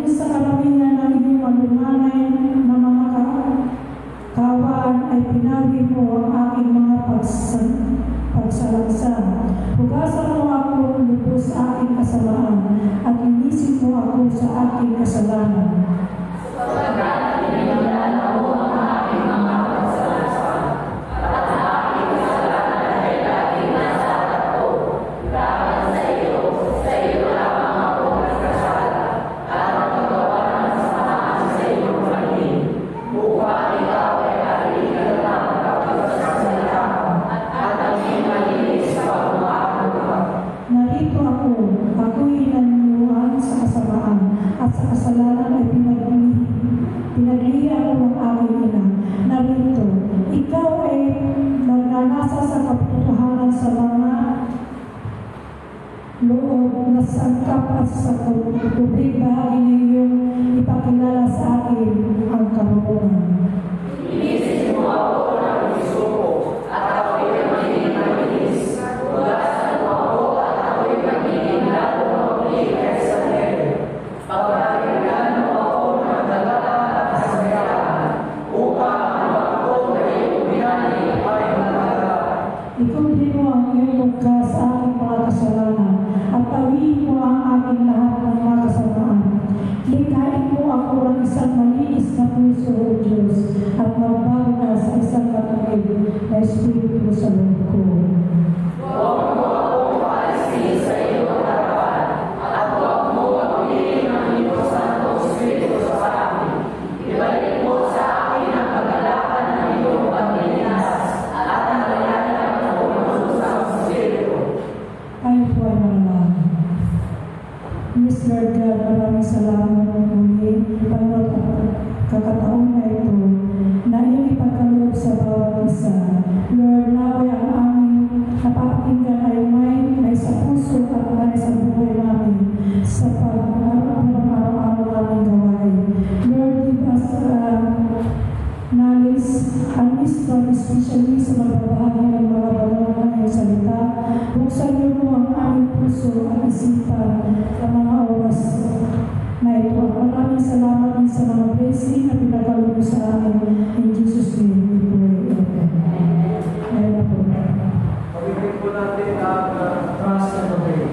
Ayon sa karamihan ng iyong malunganay na mga kawan ay pinawi mo ang aking mga pagsalansan. Hugasan mo ako lubos sa aking kasamaan at linisin mo ako sa aking kasalanan. Sangkap at sa tubig bahagi niyong ipakilala sa akin ang karunungan. Linisin mo ako ng isuko at ako'y magiging malinis. Hugasan mo ako at ako'y magiging lalong mabuti kaysa ngayon. Pagpapagyan mo ako ng dalaga at kasayaan upang ang ako na iyong binali ay malaga. Ikumpli mo ang iyong mugkas sa aking mga kasalanan at tawiin mo ang aking lahat ng mga kasamaan. Likhain mo ako ng isang malinis na puso, O Diyos, at magbago ka sa isang matangid na espiritu sa loob ko. Huwag mo akong paalisin sa iyong harapan, at huwag mo pagpiliin ang iyong Santong Espiritu sa akin. Ibalik mo sa akin ang kagalakan ng iyong paglilinas at ang layanan ng pumunod sa Espiritu. Tayo po ay manalangin. Yes, Lord God, maraming salamat po muli, Panginoon, at kakataon na ito na iyong ipagkaloob sa bawat isa. Lord, naway ang aming napapakinggan ay may sa puso at may sa buhay namin sa pag-araw-araw namin gawain. Lord, give us knowledge and wisdom, especially sa magbabahagi ng mga banal na iyong salita. Buksan niyo po ang aming puso at isipan sa mga oras na ito. Maraming salamat din sa mga blessing na pinagkaloob sa amin. In Jesus' name we pray. Amen. Ayan na po. Pagiging po natin ang trust and obey.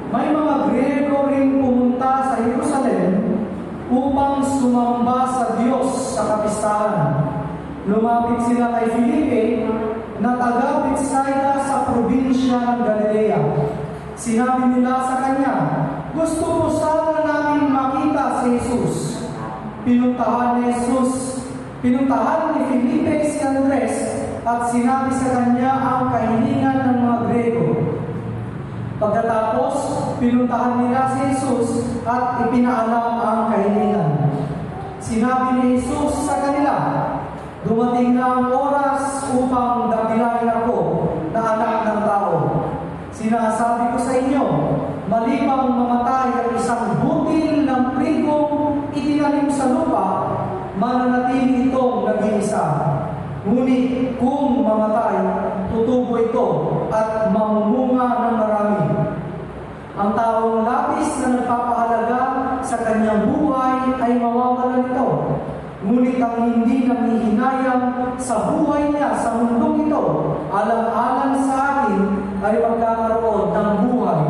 May mga Griego ring pumunta sa Jerusalem upang sumamba sa Diyos sa kapistahan. Lumapit sila kay Felipe na taga Betsaida sa probinsya ng Galilea. Sinabi nila sa kanya, "Gusto mo sana namin makita si Jesus." Pinuntahan ni Felipe si Andres at sinabi sa kanya ang kahilingan ng mga Grego. Pagkatapos, pinuntahan nila si Jesus at ipinaalam ang kahilingan. Sinabi ni Jesus sa kanila, "Dumating na ang oras upang dakilain ako na anak ng tao. Sinasabi ko sa inyo, malibang mamatay ang isang butil ng trigong itinanim sa lupa, mananatili itong nag-iisa. Ngunit kung mamatay, tutubo ito at mamumunga ng marami. Ang taong labis na nagpapahalaga sa kanyang buhay ay mawawalan ito. Ngunit ang hindi nanghihinayang sa buhay niya sa mundong ito, alang-alang sa akin, ay magkakaroon ng buhay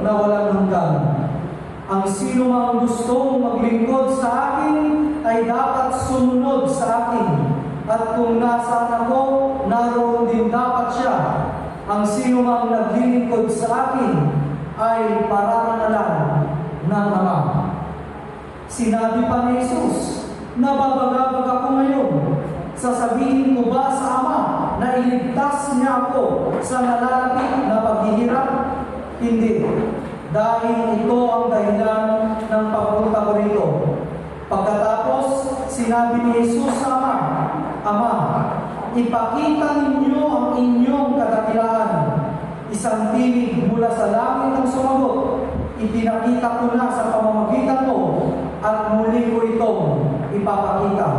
na walang hanggan. Ang sino mang gustong maglingkod sa akin ay dapat sumunod sa akin. At kung nasaan ako, naroon din dapat siya. Ang sino mang naglilingkod sa akin ay pararanalan ng Ama." Sinabi pa ni Jesus, "Nababagabag ako ngayon. Sasabihin ko ba sa Ama na iligtas niya ako sa nalalapit na paghihirap? Hindi. Dahil ito ang dahilan ng pagpunta ko rito." Pagkatapos, sinabi ni Jesus sa Ama, "Ama, ipakita ninyo ang inyong kadakilaan." Isang tinig mula sa langit ang sumagot, "Ipinakita ko na sa pamamagitan mo at muli ko itong ipapakita."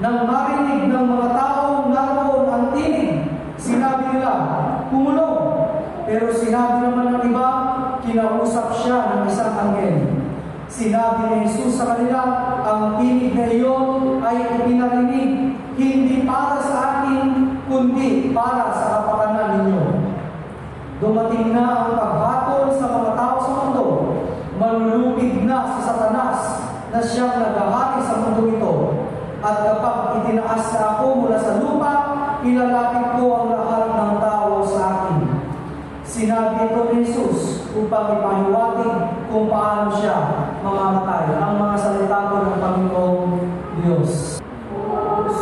Nang marinig ng mga taong naroon ang tinig, sinabi nila, "Kumulong." Pero sinabi naman ng iba, kinausap siya ng isang anghel. Sinabi ni Jesus sa kanila, "Ang tinig na iyon ay ipinarinig hindi para sa akin, kundi para sa kapakanan ninyo." Dumating na ang paghatol sa mga tao sa mundo. Manlulupig na si Satanas na siyang naghahari sa mundo ito. At kapag itinaas na ako mula sa lupa, ilalapit ko ang lahat ng tao sa akin. Sinabi ito ni Jesus upang ipahiwatig kung paano siya mamamatay. Ang mga salita ko ng Panginoong Diyos. Lord,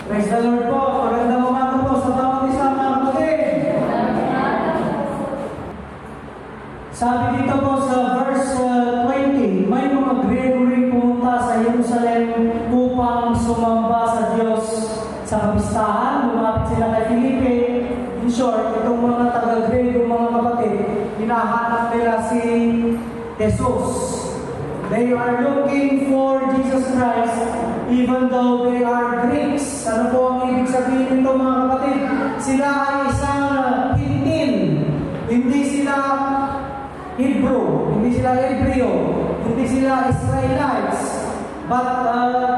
Praise the Lord po. Magandang umaga po sa bawat isa mga kapatid. Sabi dito po sa verse 20, may mga Grego rin pumunta sa Jerusalem upang sumamba sa Diyos sa kapistahan. Lumapit sila kay Felipe. In short, itong mga taga-Grego, mga kapatid, hinahanap nila si Jesus. They are looking for Jesus Christ even though they are Greeks. Ano po ang ibig sabihin nito mga kapatid? Sila ay isang Hintin. Hindi sila Hebrew, hindi sila Hebreo, hindi sila Israelites. But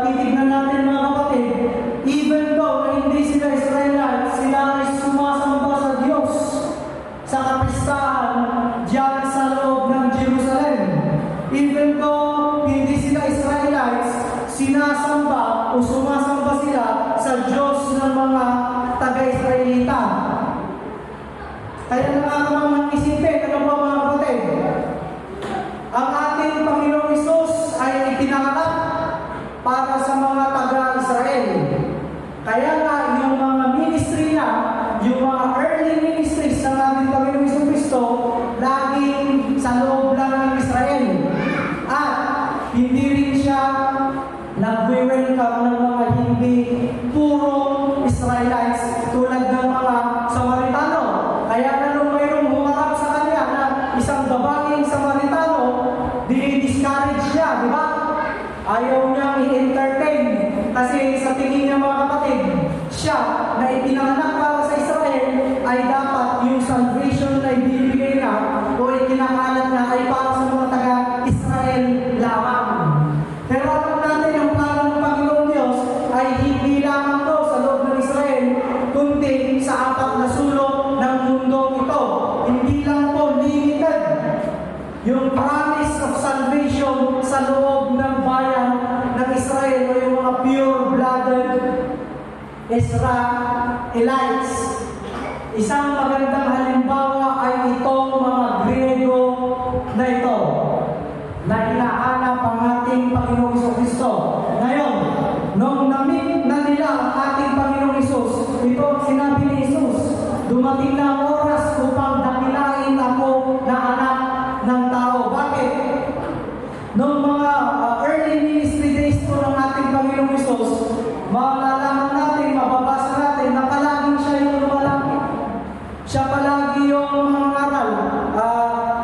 titignan natin mga kapatid, even though na hindi sila Israelites, sila ay sumasamba sa Diyos sa kapistahan diyan sa loob ng Jerusalem. Even though hindi sila Israelites, sinasamba o sumasamba sila sa Diyos ng mga taga-Israelita. Kaya nakakamang isipin, ano po mga kapatid? Ang ating Panginoong Hesus ay ipinanganak para sa mga taga-Israel. Kaya nga, yung mga ministry na, yung mga early ministries ng ating Panginoong Jesucristo, laging sa loob lang ng Israel. At hindi rin siya nagwe-welcome ng mga hindi puro Israelites tulad ng mga Samaritano. Kaya na nung mayroong humarap sa kanya na isang babaeng Samaritano, dinidiscourage niya, di ba? Ayaw niyang i-entertain kasi sa tingin niya mga kapatid, siya na ipinanganak para sa Israel ay dapat yung salvation na ibibigay na o ikinakalat na ay para sa mga taga-Israel lamang. Pero alam natin ang plano ng Panginoong Diyos ay hindi lamang to sa loob ng Israel, kundi sa apat na sulok ng mundo ito. Hindi lang po limited yung promise of salvation sa loob ng bayan ng Israel o yung mga pure-blooded Israelites. Isang magandang halimbawa ay itong mga Grego na ito na hinahanap ang ating Panginoong Jesucristo. Ngayon, nung na-meet na nila ang ating Panginoong Hesus, ito ang sinabi ni Hesus, dumating na ang oras upang dakilain ako na anak ng tao. Bakit? Nung mga early ministry days po ng ating Panginoong Hesus, malalaman natin, mababasa natin, na palaging siya yung lumalapit. Siya palagi yung mangaral.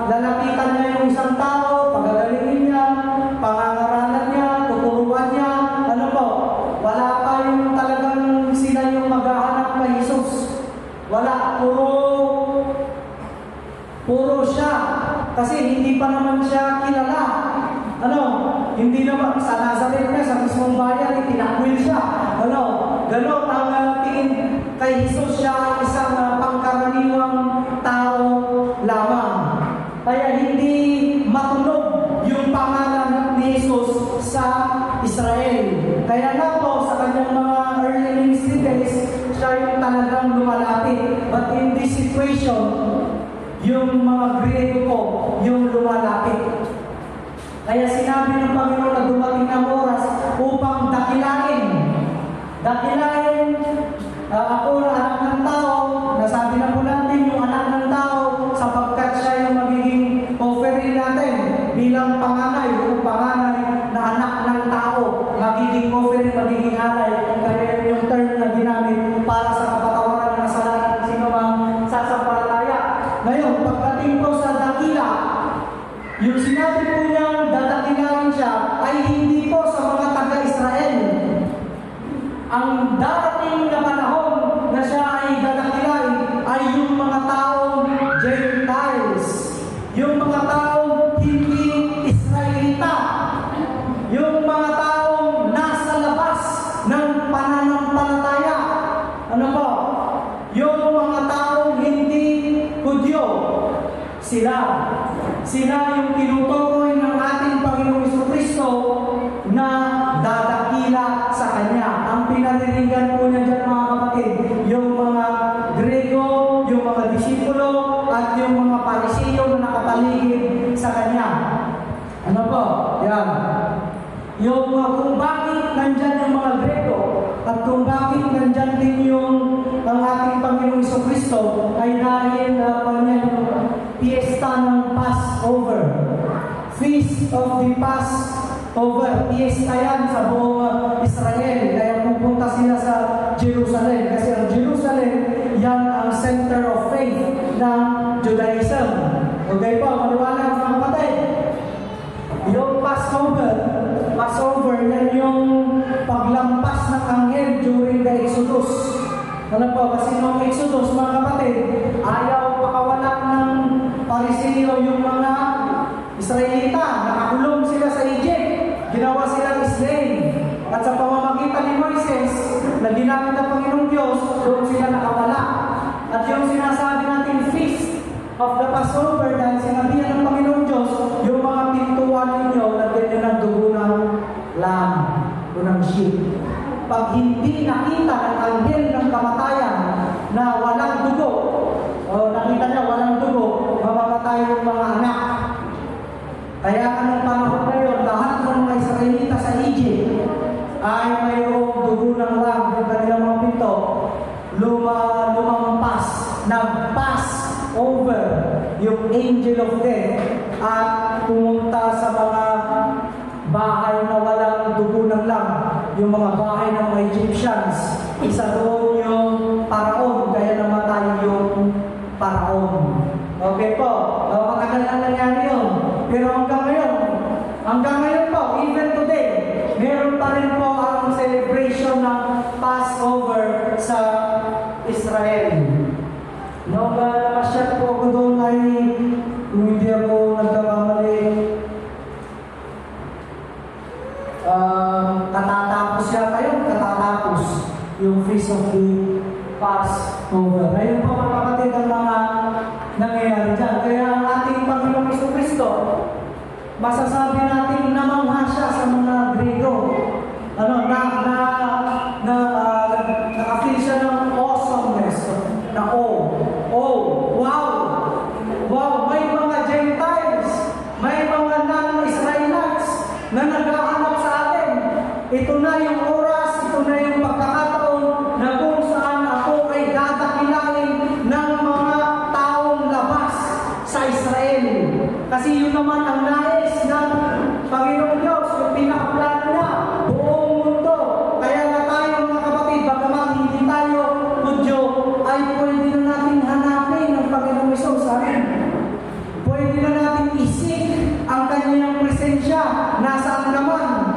Lalapitan niya yung isang tao, pagagalingin niya, pangangaralan niya, tuturuan niya. Ano po? Wala pa yung talagang sila yung maghahanap kay Jesus. Wala, puro siya. Kasi hindi pa naman siya kilala. Ano? Hindi naman sa Nazareth niya, sa mismong bayan, itinakwil siya. Ano? Ganon ang tingin kay Jesus, siya ay isang pangkaraniwang tao lamang. Kaya hindi matunog yung pangalan ni Jesus sa Israel. Kaya nga po, sa kanyang mga early ministry days, siya yung talagang lumalapit. But in this situation, yung mga Grego po, yung lumalapit. Kaya sinabi ng Panginoon na dumating ang oras upang dakilain. Dakilain, ako na anak ng tao, nasabi na po natin yung anak ng tao sapagkat siya yung magiging offering natin bilang panganay o panganay na anak ng tao. Magiging offering, magiging alay. Kaya yung term na ginamit para sa kapatawaran ng kasalanan ng sino mang sasampalataya. Ngayon, pagdating po sa dakila, yung sinabi po niya, dadakilain siya, ay hindi po sa mga taga-Israel. Ang darating na panahon na siya ay dadakilain ay yung mga taong Gentiles. Yung mga taong hindi Israelita. Yung mga taong nasa labas ng pananampalataya. Ano po? Yung mga taong hindi Hudyo. Sila yung tinutukoy ng ating Panginoong Jesucristo na dadakila sa Kanya. Ang pinaririgan po niya dyan mga kapatid, yung mga Grego, yung mga disipulo, at yung mga Pariseo na nakapaligid sa Kanya. Ano po? Yan. Yung kung bakit nandyan yung mga Grego at kung bakit Kristo ay dahil piyesta ng Passover. Feast of the Passover. Piyesta yan sa buong Israel. Kaya pupunta sila sa Jerusalem. Kasi ang Jerusalem, yan ang center of faith ng Judaism. Okay po, maliwanag mga kapatid. Yung Passover, yan yung paglampas ng anghel during the Exodus. Ano po, kasi noong Exodus, mga kapatid, ayaw pakawalan ng Pariseo yung mga Israelita. Nakakulong sila sa Egypt. Ginawa silang slave. At sa pamamagitan ni Moises, na ginamit ng Panginoong Diyos, doon sila nakawala. At yung sinasabi natin, Feast of the Passover, dahil sinabihan ng Panginoong Diyos, yung mga pintuan ninyo, lagyan nyo ng dugo ng lamb o ng sheep. Pag hindi nakita ng anghel ng kamatayan na walang dugo, o nakita niya walang dugo, mamamatay yung mga anak. Kaya anong panahon ngayon, lahat ng mga Israelita sa Egypt ay mayroong dugo ng lamb yung kanilang mga pinto, lumampas, nag-pass over yung angel of death at pumunta sa mga bahay na walang dugo ng lamb, yung mga bahay ng mga Egyptians. Isa doon yung Paraon, kaya namatay yung Paraon. Okay po, matagal na nangyari yun. Pero hanggang ngayon po, even today, meron pa rin po ang celebration ng Passover sa Israel. Noong namasyal po ako doon ay, kung hindi ako nagkakamali, katatapos yung Feast of the Passover. Ngayon po mga kapatid ang mga nangyayari dyan. Kaya ang ating Panginoong Jesucristo, masasabi natin namangha siya sa mga Grego. Nakafeel siya ng awesomeness, na wow, may mga Gentiles, may mga non-Israelites na naghahanap sa atin. Ito na yung oras, ito na yung pagkakataon na kung saan ako ay dadakilain ng mga taong labas sa Israel. Kasi yun naman ang nais ng Panginoong Diyos, yung pinakaplano niya, buong mundo. Kaya na tayo mga kapatid, bagaman hindi tayo Hudyo, ay pwede na natin hanapin ang Panginoong Hesus. Pwede na natin isik ang kanyang presensya, nasaan naman.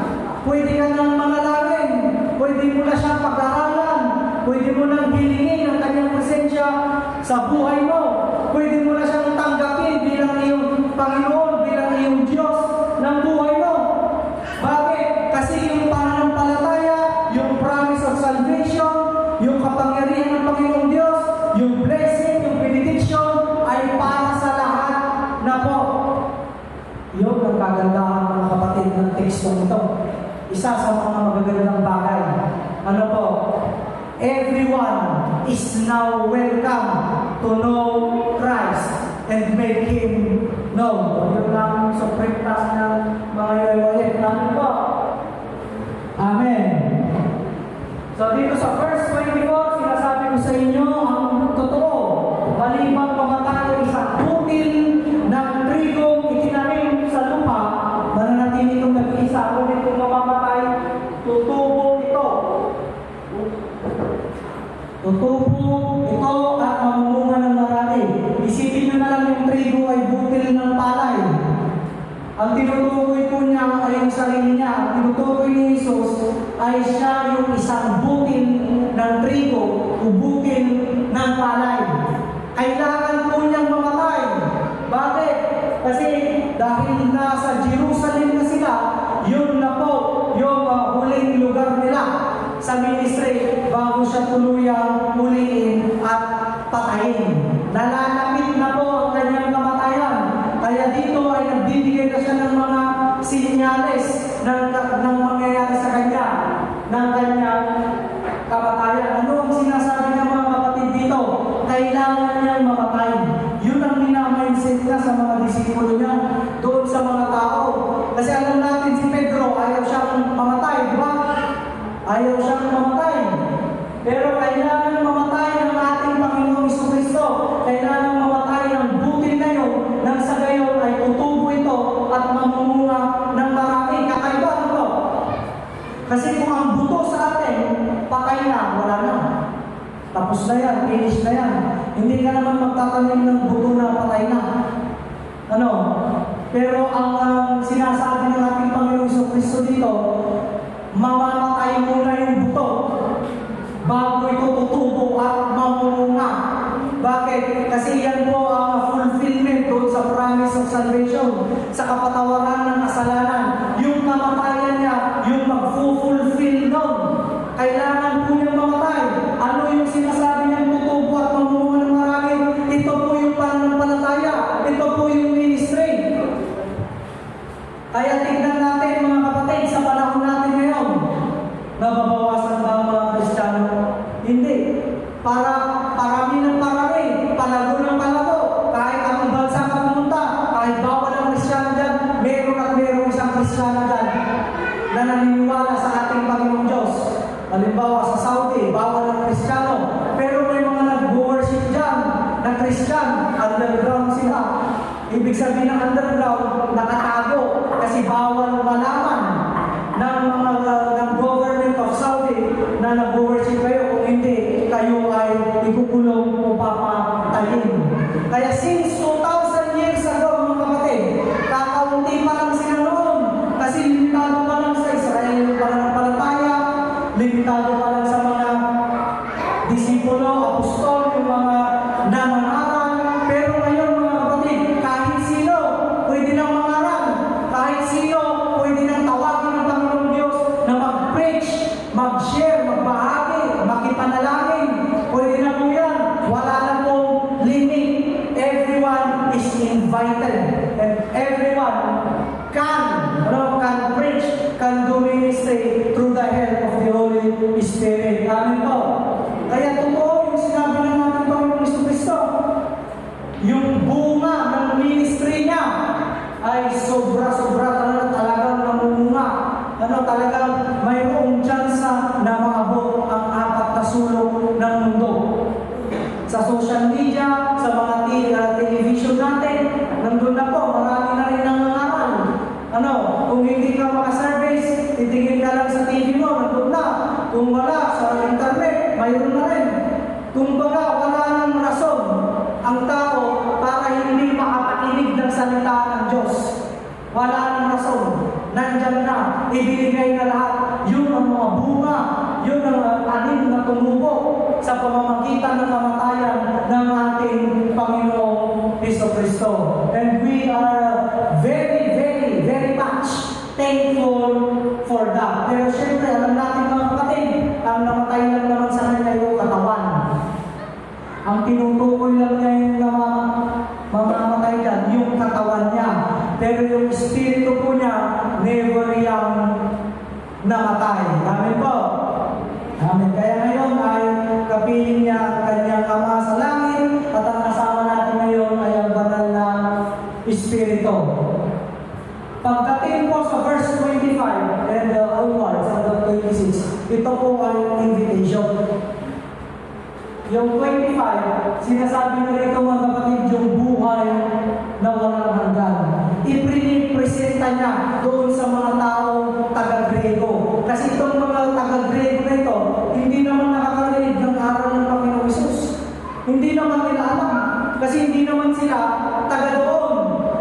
Pwede ka nang manalangin, pwede mo na siyang pag-aaralan, pwede mo nang hilingin ang kanyang presensya sa buhay mo, pwede mo na siyang tanggapin bilang iyong Panginoon, bilang iyong Diyos ng buhay mo. Bakit? Kasi yung pananampalataya, yung promise of salvation, yung kapangyarihan ng Panginoong Diyos, yung blessing, yung benediction, ay para sa lahat na po. Yun ang kagandahan mga kapatid ng tekstong ito. Isa sa mga magagandang bagay. Ano po? Everyone is now welcome to know Christ and make Him known. Yun lang sa prektas ng mga yoyoyet. Ano po? Amen. So dito sa verse 24, sinasabi ko sa inyo ang totoo. Maliban mamatay isang butil ng trigong itinanim sa lupa, mananatili itong nag-iisa, ngunit kung mamamatay, tutubo ito. Tutubo ito at mamumunga ng marami. Isipin nyo na lang yung trigo ay butil ng palay. Ang tinutukoy po niya ay yung sarili niya. Ang tinutukoy ni Jesus ay siya yung isang butil ng trigo o butil ng palay. Kailangan po niyang mamatay. Bakit? Kasi dahil nasa Jerusalem na sila, yun na po yung huling lugar nila sa ministry bago siya tuluyang huliin at patayin. Nalalapit na po ang kanyang kamatayan. Kaya dito ay nagbibigay na siya ng mga sinyales ng mangyayari sa kanya, ng kanyang kamatayan. Ano ang sinasabi ng mga kapatid dito? Kailangan niyang mamatay. Yun ang minamindset niya sa mga disipulo niya, doon sa mga tao. Kasi alam natin si Pedro, ayaw siyang mamatay, di ba? Ayaw siyang mamatay. Pero kailangan mamatay ng ating Panginoong Jesucristo Kasi kung ang buto sa atin, patay na, wala na. Tapos na yan, finish na yan. Hindi ka naman magtatanim ng buto na patay na. Ano? Pero ang sinasabi ng ating Panginoong Jesucristo dito, mamamatay muna yung buto bago ito tutubo at mamunga. Bakit? Kasi yan po ang fulfillment doon sa promise of salvation, sa kapatawaran ng kasalanan. Yung kamatayan niya, yung mag-fulfill nun. Kailangan po niyang mamatay. Ano yung sinasabi niyang tutubo at mamunga ng marami? Ito po yung pananampalataya. Ito po yung ministry. Kaya tignan natin mga kapatid sa panahon natin ngayon. Nababawasan ba ang mga Kristiyano? Hindi. Para parami ng parami, palago ng palago. Kahit anong bansa ka pumunta, kahit bawal ang Kristiyano dyan, meron at meron isang Kristiyano dyan na naniniwala sa ating Panginoong Diyos. Halimbawa sa Saudi, bawal ang Kristiyano. Pero may mga nag-worship dyan na Kristyan, underground sila. Ibig sabihin ng underground, nakatago kasi bawal malaman ng mga ng government of Saudi na nag-worship kayo. Kung hindi, kayo ay ikukulong o papatayin. Kaya since 2,000 years ago, mga kapatid, kakaunti pa lang sila noon. Kasi limitado pa lang sa Israel yung pananampalataya, limitado pa lang sa mga disipulo, apostol, yung mga nangangaral. Pero ngayon, mga kapatid, kahit sino pwede nang mangaral, kahit sino pwede nang tawagin ng Panginoong Diyos na mag-preach, mag-share, magbahagi, makipanalangin. Pwede na po yan. Wala na pong limit. Everyone is invited. And everyone can preach, can do ministry through the help of the Holy Spirit. Amen po. Kaya totoo yung sinabi ng ating Panginoong Jesucristo. Yung bunga ng ministry niya ay sobra-sobra talagang namumunga. Talagang mayroong tsansa na maabot ang 4 na sulok ng mundo. Sa social media, sa mga television natin, nandun na po, marami na rin nangangaral. Kung hindi ka makaservice, titingin ka lang sa TV mo, nandun na. Kung wala, sa internet, mayroon na rin. Kung baga, wala nang rason ang tao para hindi makapakinig ng salita ng Diyos. Wala nang rason. Nandyan na, ibinigay na lahat. Yun ang mga bunga, yun ang anim na tumubo sa pamamagitan ng kamatayan ng ating Panginoong Jesucristo. And we are very, very, very much thankful for that. Pero syempre, alam natin mga kapatid, ang namatay lang naman sa kanya yung katawan. Ang tinutukoy lang niya yung mamamatay dyan, yung katawan niya. Pero yung espiritu po niya, never yang namatay. Amen po. Amen. Kaya ngayon ay kapiling niya ang kanyang Ama sa langit at ang kasama natin ngayon ay ang banal na espiritu. Pagdating po sa verse 25 and onwards hanggang 26, ito po ay invitation. Yung 25, sinasabi na rito mga kapatid, yung buhay na walang hanggan. Ipresenta niya doon sa mga taong taga-Grego. Kasi itong mga taga-Grego na ito, hindi naman nakakarinig ng aral ng Panginoong Hesus. Hindi naman nila alam. Kasi hindi naman sila taga doon.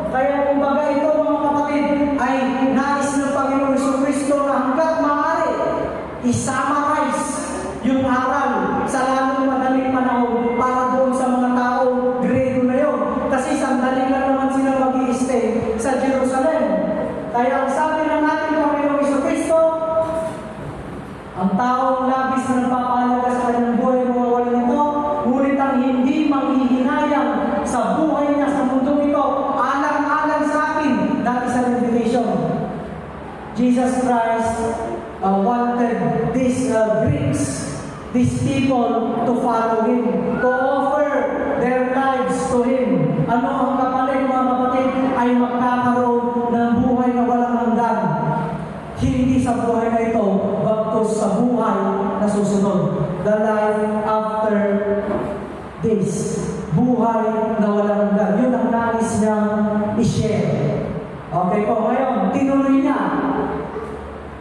Kaya kumbaga ito mga kapatid, ay nais ng Panginoong Jesucristo na hanggat maaari, i-summarize yung aral sa lalong madaling panahon para doon sa mga tao Grego na yun. Kasi sandali lang naman sila mag-i-stay sa Jerusalem. Kaya ang sabi ng ating Panginoong Jesucristo, ang taong labis na nagpapahalaga sa kanyang buhay mawawala nito, ngunit ang hindi manghihinayang sa buhay niya sa mundong ito, alang-alang sa akin, that is an invitation. Jesus Christ wanted these Greeks, these people to follow Him, to offer their lives to Him. Ano ang kapalit mga kapatid? Ay magkakaroon ng buhay na walang hanggan. Hindi sa buhay na ito, bagkus sa buhay na susunod. The life after this. Buhay na walang hanggan. Yun ang nais niyang i-share. Okay po, ngayon, tinuloy niya.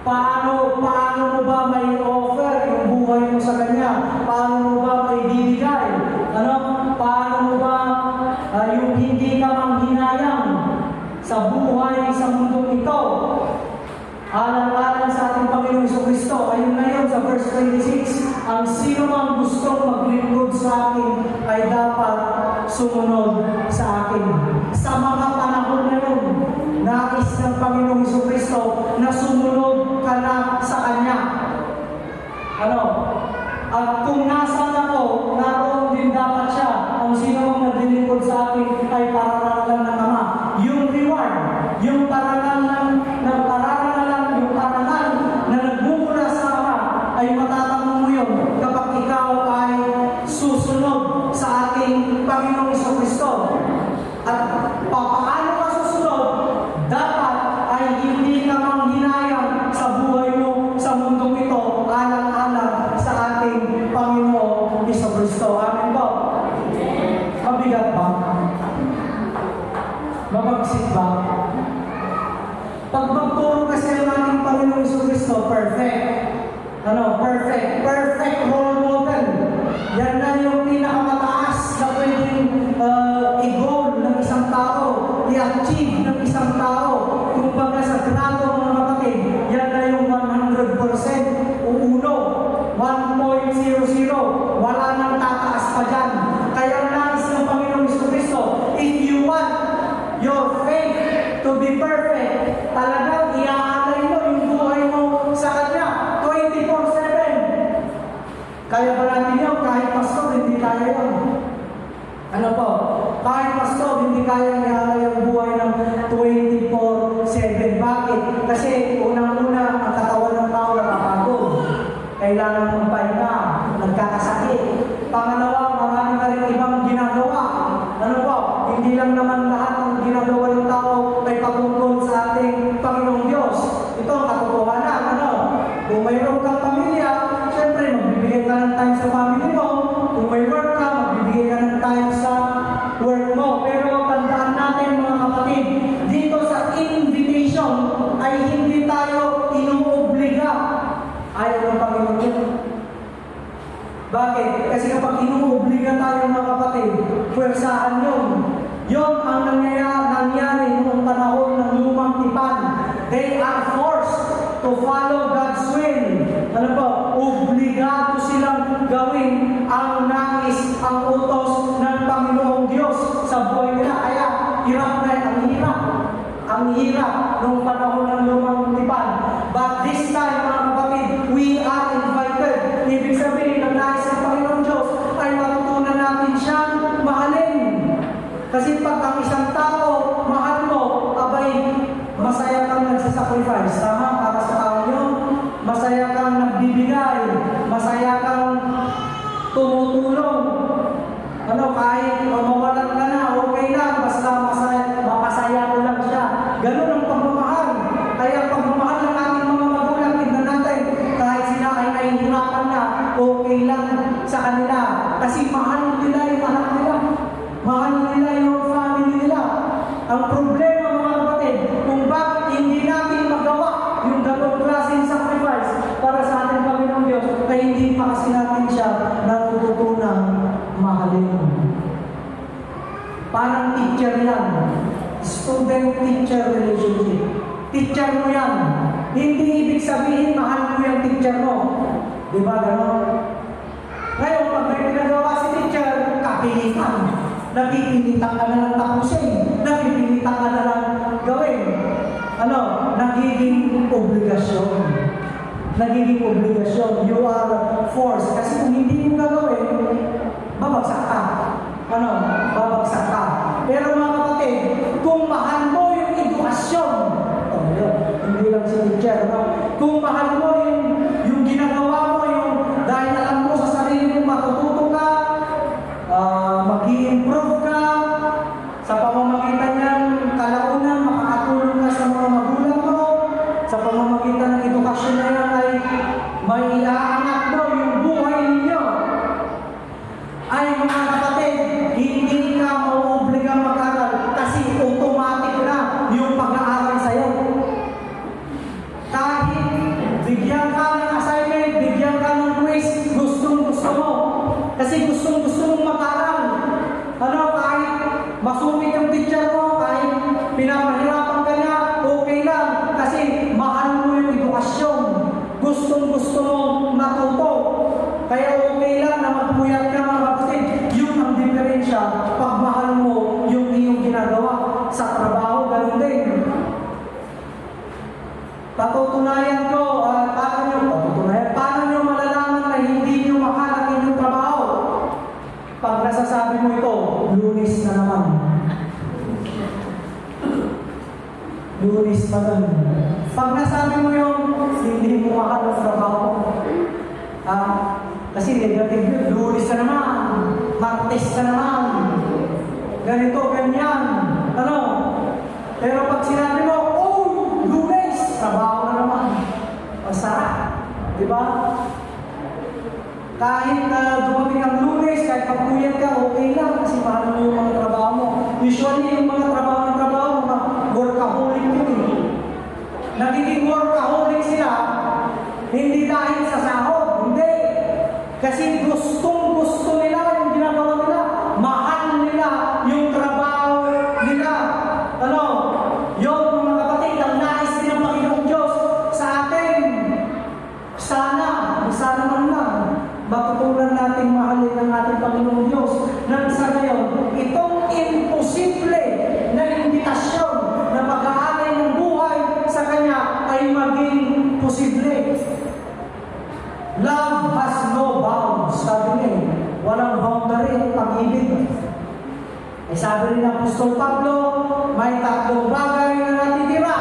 Paano mo ba may offer yung buhay mo sa Kanya? Paano mo ba may bibigay? Paano mo ba yung hindi ka manghinayang sa buhay sa mundong ito? Alang-alang sa ating Panginoong Jesucristo, ayun na yun sa verse 26, ang sino mang gustong maglingkod sa akin ay dapat sumunod sa akin. Sa mga panahon na yun, nais ng Panginoong Jesucristo na sumunod ka na sa Kanya. At kung nasaan ako, naroon din dapat siya. Ang sino mang naglilingkod sa akin ay pararangalan ng Ama. Yung reward, yung pararangalan na nagmumula sa Ama ay matatanggap mo yun kapag ikaw ay susunod sa ating Panginoong Jesucristo. At paano ka susunod? Dapat ay hindi ka manghinayang sa buhay mo sa mundong ito, alang-alang sa ating Panginoong Jesucristo. Amen po? Mabigat ba? Mabagsit ba? Pag magturo kasi ang ating Panginoong Jesucristo, perfect. Perfect role model. Yan na yung pinakamataas na pwedeng i-goal ng isang tao, i-achieve ng isang tao. Kung baga sa grado mga kapatid, yan na yung 100% o 1.00. Wala nang tataas pa dyan. Kaya nais ng Panginoong Jesucristo, if you want your faith to be perfect, talagang iaalay mo yung buhay mo sa Kanya 24/7. Kaya ba natin yun? Kahit pastor, hindi kaya yun. Kahit pastor, hindi kaya iaalay ang buhay ng 24/7. Bakit? Kasi unang-una, ang katawan ng tao nakapagod. Kailangan magpahinga, nagkakasakit. Pangalawa, marami na rin ibang ginagawa. Hindi lang naman lahat ng ginagawa ng tao ay patungkol sa ating Panginoong Diyos. Ito ang katotohanan. Kung mayroon kang pamilya, syempre magbibigay ka ng time sa family mo. Kung may work ka, magbibigay ka ng time sa work mo. Pero tandaan natin mga kapatid, dito sa invitation ay hindi tayo inuobliga. Ayaw ng Panginoon yun. Bakit? Kasi kapag inuobliga tayo mga kapatid, pwersahan yun. Yun ang nangyari noong panahon ng lumang tipan. They are forced to follow God's will. Obligado silang gawin ang nais, ang utos ng Panginoong Diyos sa buhay nila. Kaya ang hirap noong panahon ng lumang tipan. But this time, mga kapatid, we are invited. Ibig sabihin, ang nais ng Panginoong Diyos ay matutunan natin siyang mahalin. Kasi pag ang isang tao, mahal mo, abay, masaya kang nagsasacrifice. Tama? Para sa tao yun. Masaya kang nagbibigay. Masaya kang tumutulong. Kahit mawalan ka na, okay lang. Basta mapasaya ko lang siya. Ganun ang pagmamahal. Kaya pagmamahal ng ating mga magulang, tignan natin, kahit sila ay nahihirapan na, okay lang sa kanila. Kasi mahal nila yung anak nila. Mahal nila yung family nila. Ang problema mga kapatid, kung bakit hindi natin magawa yung ganong klaseng sacrifice para sa ating Panginoong Diyos, ay hindi pa kasi natin siya natututunang mahalin. Parang teacher yan. Student-teacher relationship. Teacher mo yan. Hindi ibig sabihin mahal mo yung teacher mo. Di ba gano'n? Ngayon, pag may pinagawa si teacher, kapilitan. Napipilitan ka na lang tapusin. Napipilitan ka na lang gawin. Nagiging obligasyon. You are forced. Kasi kung hindi mo gagawin, babagsak ka. Babagsak ka. Pero mga kapatid, kung mahal mo yung edukasyon, hindi lang si teacher, kung mahal mo yung ginagawa mo, dahil alam mo sa sarili mo matututo ka, mag-i-improve ka, sa pamamagitan ng kalaunan, makakatulong ka sa mga magulang mo, sa pamamagitan ng edukasyon na yan ay may iaangat mo yung buhay ninyo. Ay mga kapatid, hindi ka mauobligang mag-aral kasi automatic na yung pag-aaral sa'yo. Kahit lunes pa nun. Pag nasabi mo yung hindi mo mahal sa trabaho, kasi negative yun, lunes ka naman, martes ka naman, ganito, ganyan, ano? Pero pag sinabi mo, oh, lunes, trabaho na naman, masarap, di ba? Kahit dumating ang lunes, kahit pagpuyat ka, okay lang kasi mahal mo yung mga trabaho mo. Usually, yung mga trabaho, mga workaholic yun eh. Nagiging workaholic sila, hindi dahil sa sahod, hindi. Kasi gustong-gusto nila yung ginagawa nila. Mahal nila yung trabaho nila. Ano? Yung mga kapatid, ang nais din ng Panginoong Diyos sa atin. Sana man lang, matutunan natin mahalin ng ating Panginoong Diyos nang sa ngayon, itong imposible na imbitasyon na pag-aalay ng buhay sa Kanya ay maging posible. Love has no bounds. Sabi niya, walang boundary ang pag-ibig. Ay sabi rin ng Apostol Pablo, may tatlong bagay na natitira.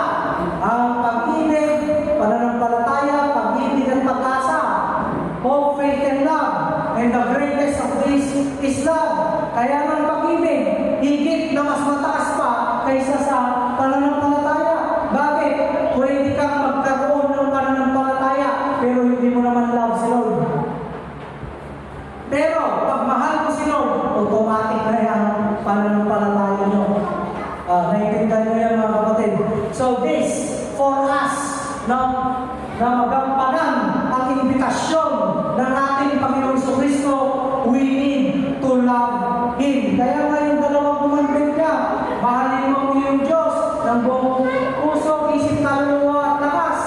Ang pag-ibig, pananampalataya, pag-ibig at pag-asa. Hope, faith, and love. And the greatest of these is love. Kaya ng pag-ibig, higit na mas mataas pa kaysa sa pananampalataya. Bakit? Pwede kang magkaroon ng pananampalataya, pero hindi mo naman love si Lord. Pero, pag mahal mo si Lord, automatic na yan pananampalataya nyo. Naiintindihan nyo yan mga kapatid. So this, for us, na magampanan ang imbitasyon ng ating Panginoong Jesucristo, we need to love Him. Kaya nga yung dalawang commandment niya, mahalin mo ang iyong Diyos ng buong puso, isip, kaluluwa at lakas.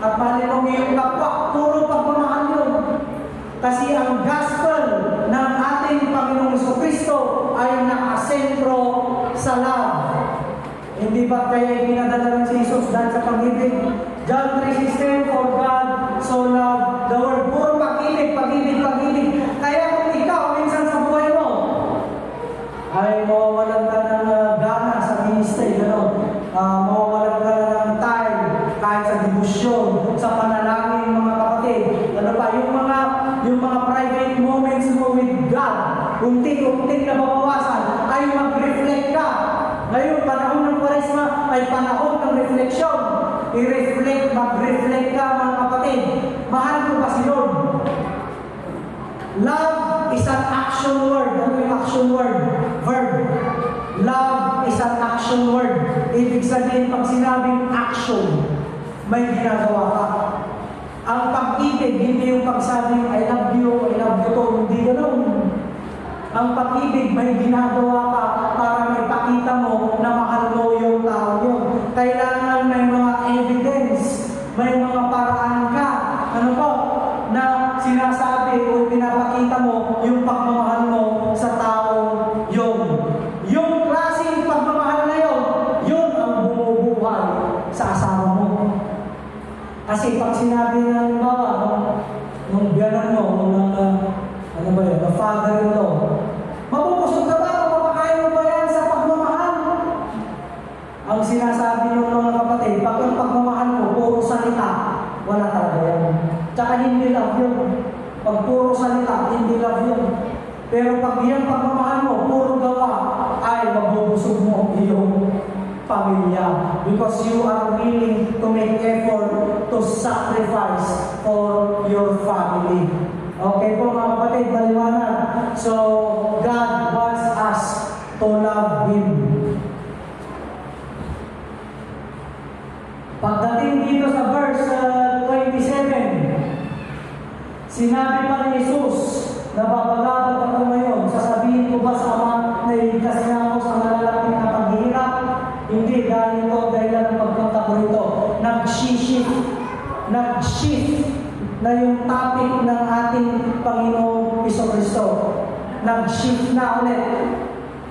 At mahalin mo ang iyong kapwa, puro pagmamahal yun. Kasi ang gospel ng ating Panginoong Jesucristo ay nakasentro sa love. Hindi ba kaya pinadala ng si Jesus dahil sa pag-ibig? John 3:16, for God so loved the world. Puro pag-ibig, pag-ibig, pag-ibig. Kaya kung ikaw, minsan sa buhay mo, ay mawawalan ka ng gana sa ministry, mawawalan ka ng time, kahit sa debosyon, sa panalangin, mga kapatid. Ano pa, yung mga private moments mo with God, unti-unti na mabawasan, ay mag-reflect ka. Ngayon, panahon ng Kwaresma ay panahon ng refleksyon. I-reflect, mag-reflect ka mga kapatid. Mahal mo ba si Lord? Love is an action word. Ano yung action word? Verb. Love is an action word. Ibig sabihin, pag sinabing action, may ginagawa ka. Ang pag-ibig, hindi yung pagsabing, I love you to, hindi ganoon. Ang pag-ibig, may ginagawa ka para maipakita mo na mahal mo yung tao yun. Kailangan may mga evidence, may mga paraan ka, na sinasabi o pinapakita mo yung pagmamahal mo sa tao yun. Yung klaseng pagmamahal na yun ang bumubuhay sa asawa mo. Kasi pag sinabi ng nung biyanan mo, the father-in-law, mapupusog ka ba? Mapapakain mo ba yan sa pagmamahal? Ang sinasabi ng mga kapatid, pag yung pagmamahal mo, puro salita, wala talaga yan. Tsaka hindi love yun. Pag puro salita, hindi love yun. Pero pag yung pagmamahal mo, puro gawa, ay mabubusog mo iyong pamilya. Because you are willing to make effort to sacrifice for your family. Okay po mga kapatid, maliwanag. So, God wants us to love Him. Pagdating dito sa verse 27, sinabi pa ni Jesus, nababagabag ako ngayon, sasabihin ko ba sa Ama na iligtas niya ako sa malalapit na paghihirap? Hindi, dahil ito, dahil ng pagpunta ko rito, nag-shift na yung topic ng ating Panginoong Jesucristo. Nag-shift na ulit.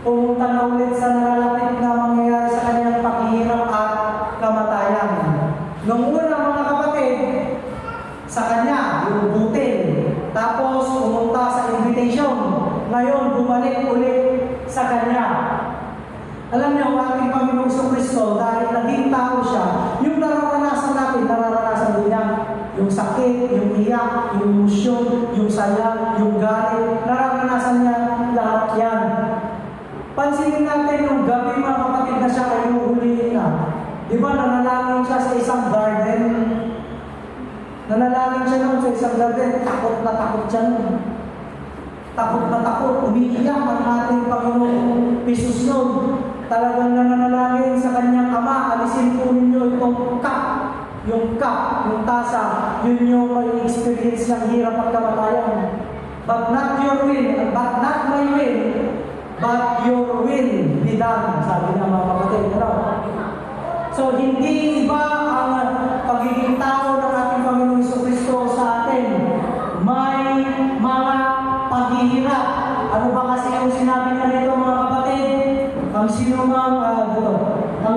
Pumunta na ulit sa nalalapit na mangyayari sa kanyang paghihirap at kamatayan. Nung una mga kapatid, sa kanya, yung butil. Tapos pumunta sa invitation. Ngayon, bumalik ulit sa kanya. Alam niyo, ang ating Panginoong Kristo, dahil naging tao siya, yung nararanasan natin, nararanasan din niya. Yung sakit, yung iyak, yung emosyon, yung saya, yung galit, nararanasan niya lahat yan. Pansinin natin yung gabi, mga kapatid, na siya ay huhulihin na. Di ba, nanalangin siya sa isang garden? Nanalangin siya noon sa isang garden, takot na takot siya noon. Takot na takot, umiiyak ang ating Panginoong Jesus noon. Talagang nananalangin sa kanyang Ama, alisin po ninyo itong yung tasa, yun yung may experience ng hirap at kamatayan. But not your will, but not my will, but your will be done, sabi ng mga kapatid. So, hindi iba ang pagiging tao ng ating Panginoong Kristo sa atin. May mga paghihirap. Ano ba kasi yung sinabi na nito, mga kapatid? Ang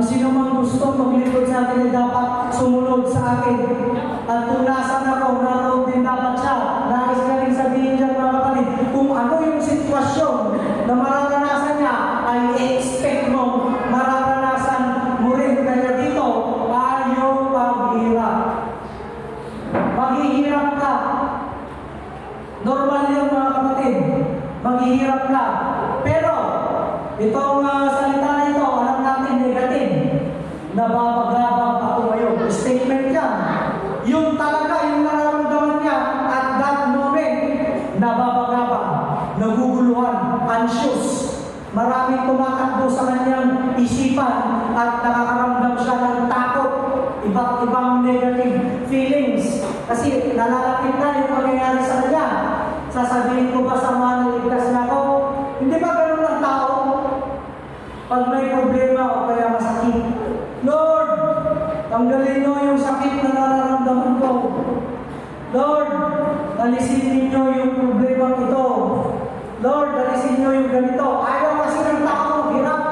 sino mang gusto maglingkod sa akin ay dapat sumunod sa akin. At kung nasan ako, naroon din dapat siya. Nais ka rin sabihin dyan, mga kapatid, kung ano yung sitwasyon na mararanasan niya, ay i-expect mo, mararanasan mo rin. Kaya dito, ayaw paghihirap. Maghihirap ka. Normal yun, mga kapatid. Maghihirap ka. Pero, itong salita na ito, alam natin negative. Nababagabag ako ngayon. Statement yan. Yung talaga, yung nararamdaman niya at that moment, nababagabag, naguguluhan, anxious. Maraming tumatakbo sa kanyang isipan at nakakaramdam siya ng takot. Iba't ibang negative feelings. Kasi nalalapit na yung mangyayari sa kanya. Sasabihin ko ba sa mga ligtas na ako? Hindi ba ganun ang tao? Pag may problema o kaya masakit, Lord, tanggalin nyo yung sakit na nararamdaman ko. Lord, alisin ninyo yung problema ito. Lord, alisin nyo yung ganito. Ayaw kasi ng tao, hirap.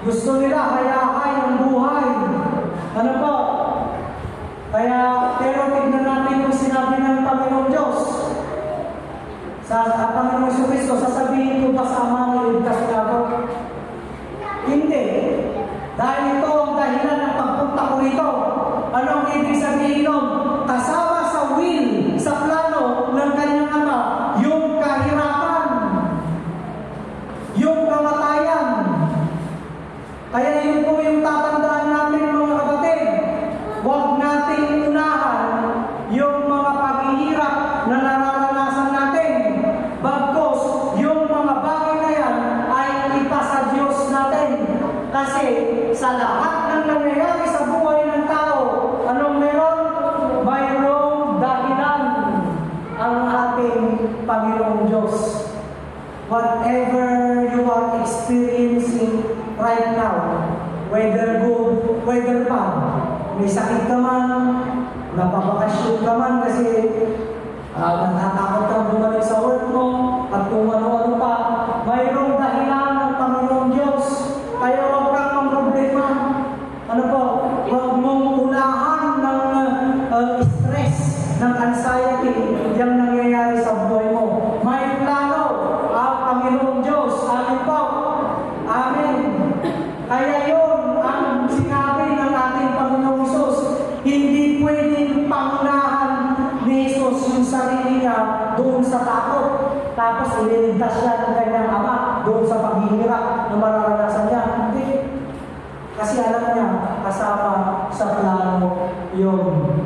Gusto nila, hayakay ang buhay. Ano po? Kaya, pero tignan natin yung sinabi ng Panginoong Diyos. Sa Panginoong Kristo, sasabihin ko ba sa Ama na iligtas na ako? Hindi. Dahil ito ang dahilan ng pagpunta ko rito. Anong ibig sabihin nun? Kasama sa will, sa plano ng kanyang Ama, yung kahirapan, yung kamatayan. Kaya yun po yung tatandaan natin, mga kapatid. Huwag nating unahan yung mga paghihirap na nararanasan natin. Bagkos, yung mga bagay na yan ay ipasa Diyos natin. Kasi sa lahat ng nangyayari sa buhay ng tao, anong meron? Mayroong dahilan ang ating Panginoong Diyos. Whatever you are experiencing right now, whether good, whether bad, may sakit ka man, napabakasyon ka man kasi natatakot kang bumalik sa work mo, at kung ano-ano pa, mayroong dahilan ng Panginoong Diyos. Kaya huwag kang mamroblema. Ano po? Huwag mong unahan ng stress, ng anxiety, yung nangyayari sa buhay mo. May plano ang Panginoong Diyos. Amin po. Amen. Kaya yun ang sinabi ng ating Panginoong Isus. Hindi pwedeng pangunahan ni Isus yung sarili niya doon sa takot. Tapos ililigtas siya ng kanyang Ama doon sa paghihirap na mararanasan niya. Hindi. Kasi alam niya, kasama sa plano yun.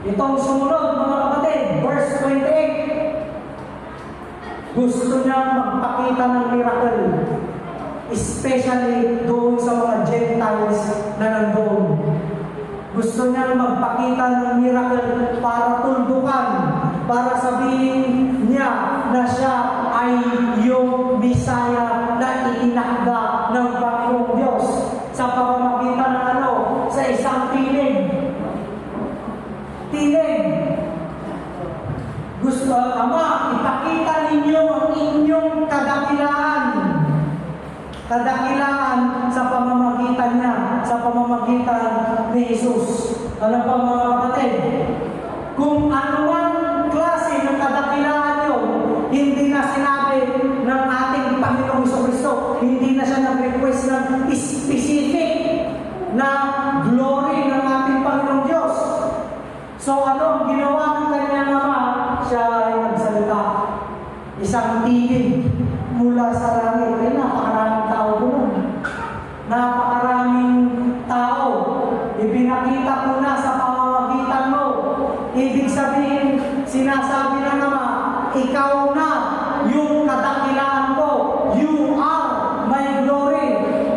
Itong sumunod, mga kapatid, verse 28. Gusto niya magpakita ng miracle. Especially doon sa mga Gentiles na nandoon. Gusto niya magpakita ng miracle para tuldukan, para sabihin niya na siya ay yung Misaya na iinakda ng Panginoong Diyos sa pamamagitan ng ano? Sa isang tinig. Tinig. Gusto, Ama, ipakita ninyo ang inyong kadakilaan. Kadakilaan sa pamamagitan niya, sa pamamagitan ni Jesus. Ano pa, mga kapatid? Kung anuman klase ng kadakilaan yun, hindi na sinabi ng ating Panginoong Kristo, hindi na siya specific na glory ng ating Panginoong Diyos. So ano ang ginawa ng kanyang ama? Siya ay nagsalita. Isang tinig mula sa langit. Ay, napakaraming tao doon. Napakaraming tao. Ipinakita ko na sa pamamagitan mo. Ibig sabihin, sinasabi na naman, ikaw na yung kadakilaan ko. You are my glory.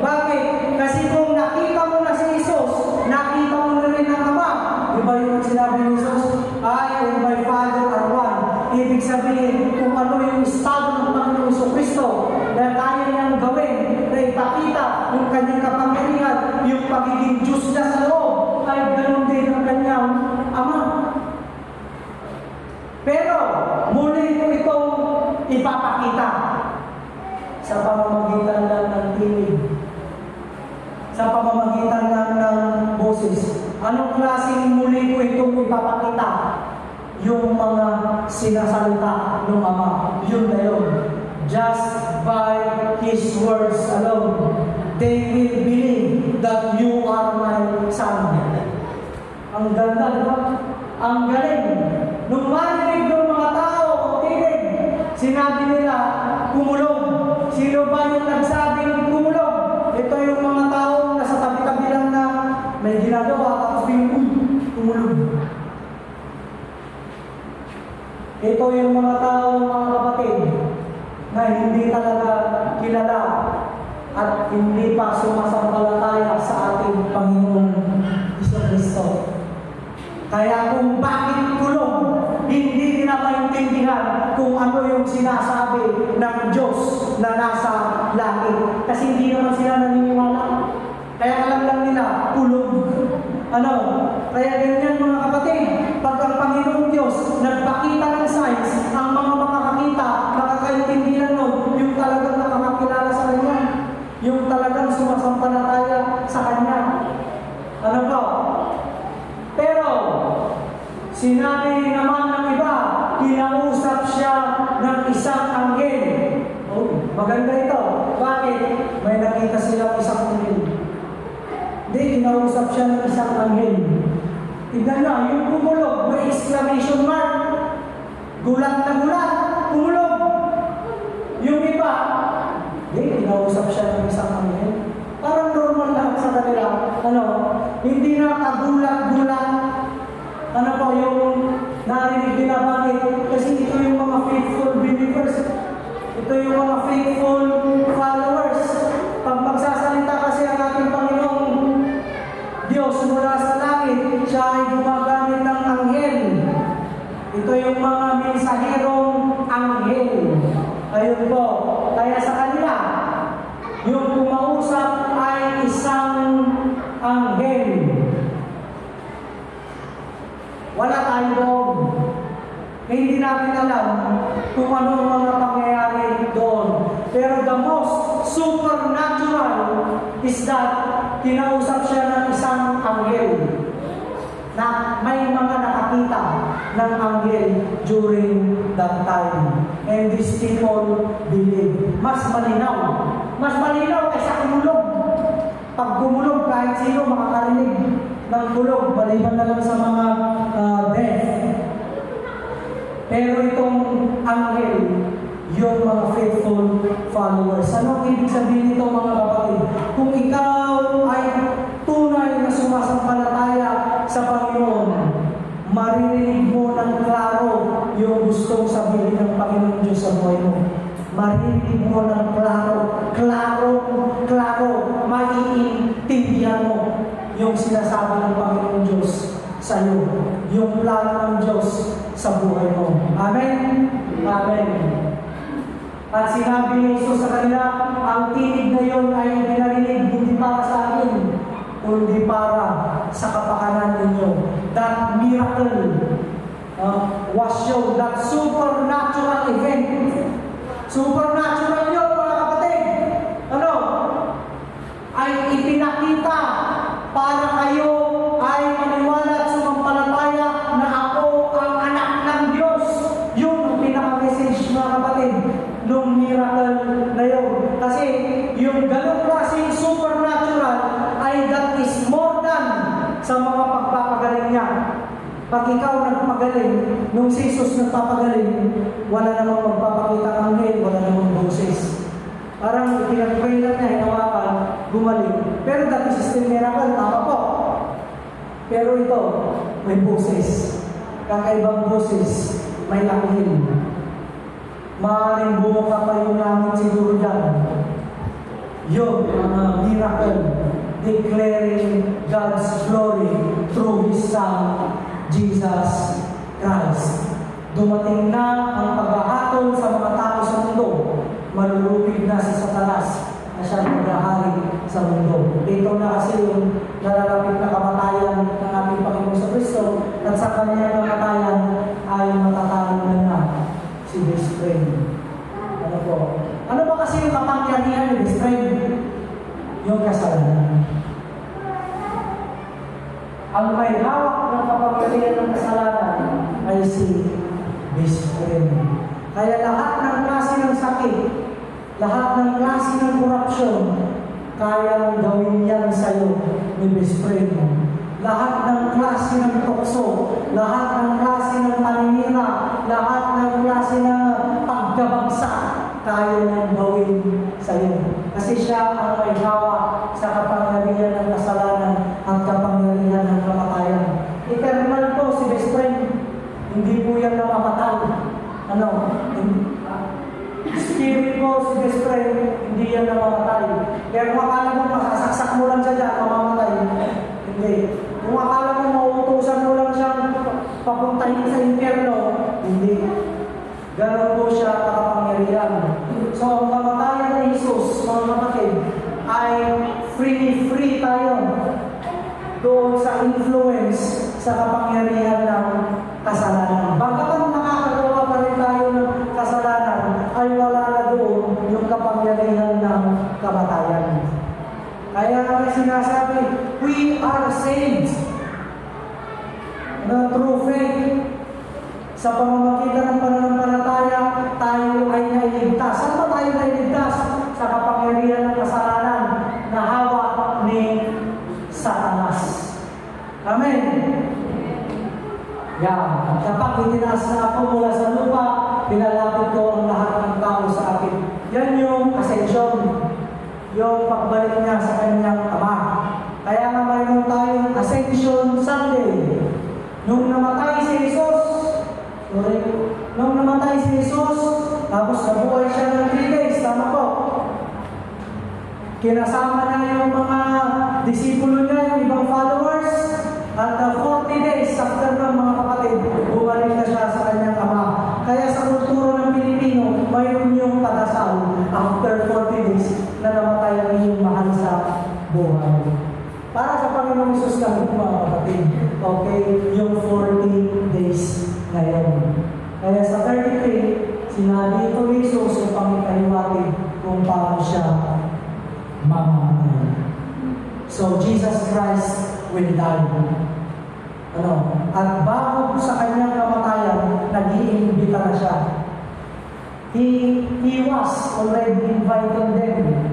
Bakit? Kasi kung nakita mo na si Jesus, nakita mo na rin ang Ama. Diba yung sinabi ni Jesus? I and my Father are one. Ibig sabihin, kung ano yung estado ng Panginoong Jesucristo na kaya niyang gawin, na ipakita yung kanyang kapangyarihan, yung pagiging Diyos niya sa loob, ay ganun din ang kanyang Ama. Pero, muli ko itong ipapakita sa pamamagitan lang ng tinig, sa pamamagitan lang ng boses. Anong klaseng muli ko itong ipapakita? Yung mga sinasalita ng Ama. Yun na yun. Just by His words alone, they will believe that you are my son. Ang ganda, di ba? Ang galing. Nung marinig ng mga tao, tinig, sinabi nila, kumulong. Sino ba yung nagsabing kumulong? Ito yung mga tao na sa tabi-tabi lang na may ginagawa, tapos yung kumulong. Ito yung mga tao, mga kapatid, na hindi talaga kilala at hindi pa sumasampalataya sa ating Panginoong Jesucristo. Kaya kung bakit kulong, hindi nila maintindihan kung ano yung sinasabi ng Diyos na nasa langit. Kasi hindi naman sila naniniwala. Kaya alam lang nila, kulong. Ano? Kaya ganyan mga kapatid, pag ang Panginoong Diyos nagpakita ng signs, ang mga makakakita, makakaintindihan nun, yung talagang nakakakilala sa Kanya, yung talagang sumasampalataya sa Kanya. Ano ba? Pero, sinabi naman ng iba, kinausap siya ng isang anghel. Oh, maganda ito. Bakit? May nakita silang isang anghel. Hindi, kinausap siya ng isang anghel. Tignan na, yung kumulog, may exclamation mark. Gulat na gulat, kumulog. Yung iba, hindi, kinausap siya ng isang anghel. Parang normal lang sa kanila. Ano? Hindi na kagulat-gulat. Ano po yung narinig nila bakit? Kasi ito yung mga faithful believers. Ito yung mga faithful followers. Pag magsasalita kasi ang ating Panginoong Diyos mula sa langit, siya ay gumagamit ng anghel. Ito yung mga mensaherong anghel. Ayun po. Kaya sa kanila, yung kumausap ay isang anghel. Wala tayo doon. Hindi natin alam kung ano ang mga pangyayari doon. Pero the most supernatural is that kinausap siya ng isang anghel na may mga nakakita ng anghel during that time. And these people believe. Mas malinaw. Mas malinaw kaysa kumulog. Pag kumulog, kahit sino makakarinig ng kulog, maliban na lang sa mga death. Pero itong anghel, yung mga faithful followers. Anong ibig sabihin nito mga kapatid? Kung ikaw ay tunay na sumasampalataya sa Panginoon, maririnig mo ng klaro yung gustong sabihin ng Panginoon Diyos sa buhay mo. Maririnig mo ng klaro, maiintindihan mo yung sinasabi ng Panginoon Diyos sa iyo, yung plano ng Diyos sa buhay mo. Amen? Amen. At sinabi ni Jesus sa kanila, ang tinig na yun ay pinarinig hindi para sa akin, kundi para sa kapakanan ninyo. That miracle was shown, that supernatural event. Supernatural yun mga kapatid. Ano? Ay ipinakita para kayo ay maniwala at sumampalataya na ako ang anak ng Diyos. Yun ang pinaka-message mga kapatid nung miracle na yun. Kasi yung ganong klaseng supernatural sa mga pagpapagaling niya. Pag ikaw nagpagaling, nung si Jesus nagpapagaling, wala namang magpapakita ng anghel, wala namang boses. Parang pinag-pray lang niya, hinawakan, gumaling. Pero that is still miracle, tama po. Pero ito, may boses. Kakaibang boses, may anghel. Maaaring bumuka pa yung langit siguro dyan. Yun, mga miracle, declaring God's glory through His Son, Jesus Christ. Dumating na ang paghahatol sa mga tao sa mundo. Malulupig na si Satanas na siya maghahari sa mundo. Dito na kasi yung nalalapit na kamatayan ng ating Panginoon sa Kristo at sa kanyang kamatayan ay matatalo na si best friend. Ano po? Ano ba kasi yung kapangyarihan ni best friend? Yung kasalanan. Ang may hawak ng kapangyarihan ng kasalanan ay si best friend. Kaya lahat ng klase ng sakit, lahat ng klase ng korupsyon, kayang gawin yan sa'yo ni best friend. Lahat ng klase ng tukso, lahat ng klase ng paninira, lahat ng klase ng pagkabagsak, kaya niyang gawin sa'yo. Kasi siya ang may hawak sa kapangyarihan ng kasalanan at kapangyarihan ng kamatayan. Eternal po si best friend. Hindi po yan namamatay. Spirit po si best friend, hindi yan namamatay. Kaya kung akala mo masasaksak mo lang siya dyan, mamamatay. Hindi. Kung akala mo mauutusan mo lang siyang papuntahin sa impyerno, hindi. Ganon po siya kapangyarihan. So, ang kamatayan ni Jesus, mga kapatid, ay free tayo doon sa influence sa kapangyarihan ng kasalanan. Bagaman nakakagawa pa rin tayo ng kasalanan, ay wala na doon yung kapangyarihan ng kamatayan. Kaya nga sinasabi, we are saved through faith. Sa pamamagitan ng pananampalataya, tayo ay nailigtas. Saan ba tayo nailigtas? Sa kapangyarihan ng kasalanan na hawak ni Satanas. Amen. Yan. Kapag itinaas na ako mula sa lupa, pinalapit ko ang lahat ng tao sa akin. Yan yung ascension. Yung pagbalik niya sa kanyang Ama. Kaya nga mayroon tayong Ascension Sunday. Nung namatay si Jesus, tapos nabuhay siya ng 3 days, tama po. Kinasama niya yung mga disipulo niya, yung ibang followers, at 40 days after ng mga kapatid, bumalik na siya sa kanyang Ama. Kaya sa kultura ng Pilipino, mayroon yung padasal after 40 days na namatay ang inyong mahal sa buhay. Para sa Panginoong Isus lang, mga kapatid, okay, yung 40 days na yun. Kaya sa 33, sinabi ito ni Jesus upang ipaliwanag kung paano siya mamamatay. So, Jesus Christ will die. At bago sa kanyang kamatayan, nag-iimbita na siya. He was already inviting them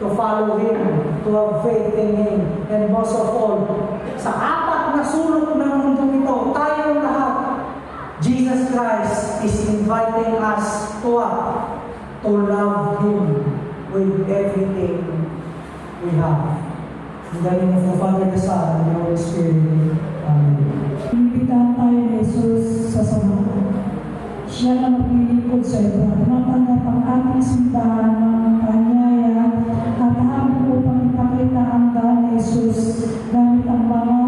to follow Him, to have faith in Him, and most of all, sa apat na sulok ng mundo ito, tayong lahat, Jesus Christ is inviting us to what? To love Him with everything we have. In the name of the Father, the Son, and the Holy Spirit. Amen. Imbitahan tayo ni Jesus sa samahan. Siya na maglilingkod sa iba. Tumatanggap ang ating simbahan ng kanyaya at hamon upang ipakita ang daan ni Jesus gamit ang mga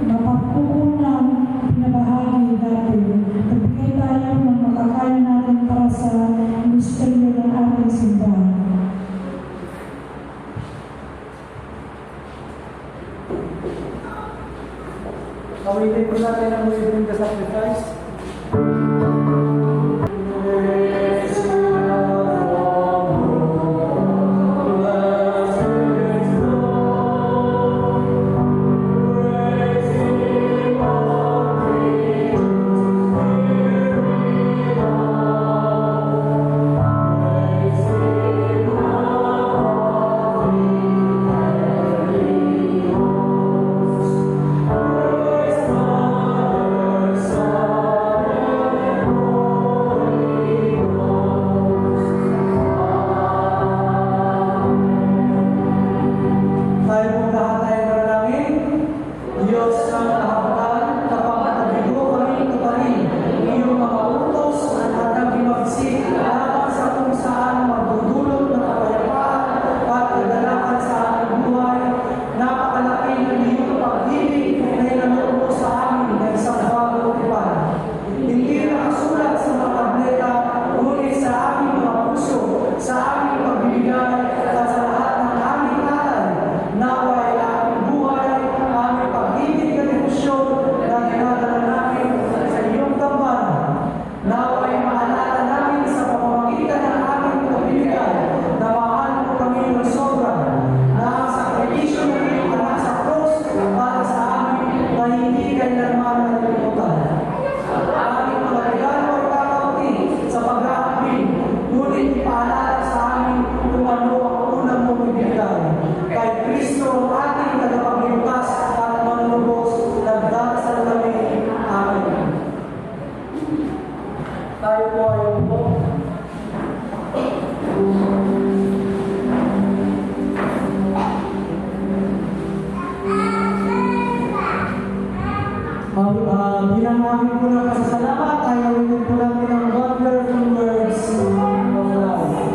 mapagkukunang pinabahagi natin. Nagbigay tayo ng makakaya natin para sa misteryo ng ating simbahan. Kawitin po natin ang Living the Sacrifice. Diyos ng kahabatan, napapatabigo kami tuparin iyong mga utos at naghimagsik laban sa kung saan magdudulot ng kapayapaan at kagalakan sa aming buhay. Napakalaki ng iyong pag-ibig na inanong sa amin ng isang bagong tipan. Hindi nakasulat sa mga tableta, ngunit sa aming mga puso, sa aming pagbibigay at sa lahat ng aming alay. Naway aming buhay, aming pag-ibig at emosyon na dinadala namin sa iyong tambalan. Naway maalala namin sa pamamagitan ng aming pagbibigay na mahal mo kami ng sobra, na ang sakripisyo ng iyong anak sa krus para sa amin na hindi kailanman nalilimutan. Aming mga regalo ay kakaunti sa pag-aambing, ngunit ipaalala sa amin kung ano ang unang mong ibigay. Kay Kristo ang ating tagapagligtas at manunubos, nagdarasal kami. Amen. Tayo po ay umupo. Bilang namin po ng pasasalamat, ay gawin po namin ang wonderful words of life.